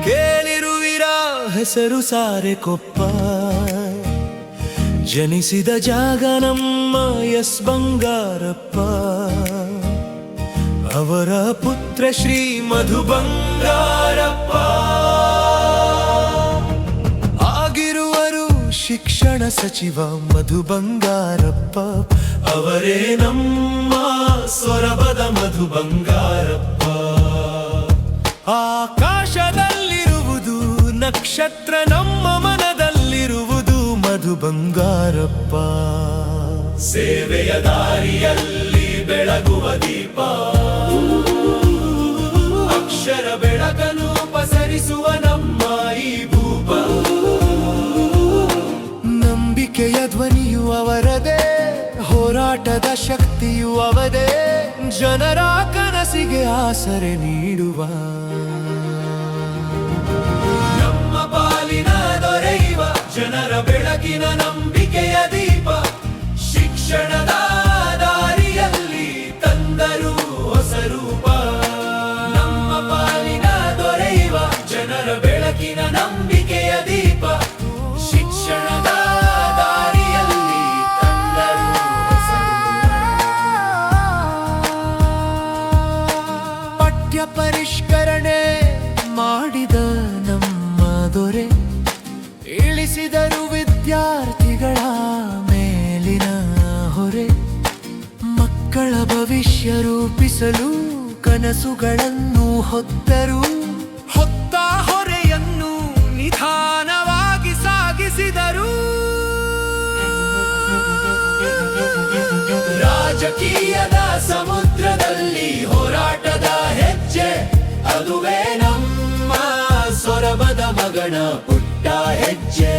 ಕೇಳಿರುವಿರ ಹೆಸರು ಸಾರೆಕೊಪ್ಪ, ಜನಿಸಿದ ಜಾಗ ನಮ್ಮ ಎಸ್ ಬಂಗಾರಪ್ಪ. ಅವರ ಪುತ್ರ ಶ್ರೀ ಮಧು ಬಂಗಾರಪ್ಪ. ಆಗಿರುವರು ಶಿಕ್ಷಣ ಸಚಿವ ಮಧು ಬಂಗಾರಪ್ಪ. ಅವರೇ ನಮ್ಮ ಸೊರಬದ ಮಧು ಬಂಗಾರಪ್ಪ. ಆಕಾಶದಲ್ಲಿರುವುದು ನಕ್ಷತ್ರ, ನಮ್ಮ ಮನದಲ್ಲಿರುವುದು ಮಧು ಬಂಗಾರಪ್ಪ. ಸೇವೆಯ ದಾರಿಯಲ್ಲಿ ಬೆಳಗುವ ದೀಪ, ಅಕ್ಷರ ಬೆಳಕನ್ನು ಪಸರಿಸುವ ನಮ್ಮ ಈ ಭೂಪ. ನಂಬಿಕೆಯ ಧ್ವನಿಯು ಅವರದೇ, ಹೋರಾಟದ ಶಕ್ತಿಯು ಅವರದೇ, ಜನರ ಕನಸಿಗೆ ಆಸರೆ ನೀಡುವ ನಮ್ಮ ಪಾಲಿನ ದೊರೆಯುವ ಜನರ ಬೆಳಕಿನ ನಂಬಿಕೆಯ ದೀಪ. ಶಿಕ್ಷಣದ ದಾರಿಯಲ್ಲಿ ತಂದರು ಹೊಸ ರೂಪ. ನಮ್ಮ ಪಾಲಿನ ದೊರೆಯುವ ಜನರ ಬೆಳಕಿನ ನಂಬಿಕೆಯ ದೀಪ. ಶಿಕ್ಷಣದ ದಾರಿಯಲ್ಲಿ ತಂದರು ಹೊಸ ರೂಪ. ಪಠ್ಯ ಪರಿಷ್ಕರಣೆ ಮಾಡಿದ ನಮ್ಮ ದೊರೆ, ಇಳಿಸಿದರು ವಿದ್ಯಾರ್ಥಿಗಳ ಮೇಲಿನ ಹೊರೆ. ಮಕ್ಕಳ ಭವಿಷ್ಯ ರೂಪಿಸಲು ಕನಸುಗಳನ್ನು ಹೊತ್ತರು, ಹೊತ್ತ ಹೊರೆಯನ್ನು ನಿಧಾನವಾಗಿ ಸಾಗಿಸಿದರು. ರಾಜಕೀಯದ ಸಮುದ್ರದಲ್ಲಿ ಹೋರಾಟದ ಹೆಜ್ಜೆ, ಅದುವೇ ನಮ್ಮ ಸೊರಬದ ಮಗನ ಪುಟ್ಟ ಹೆಜ್ಜೆ.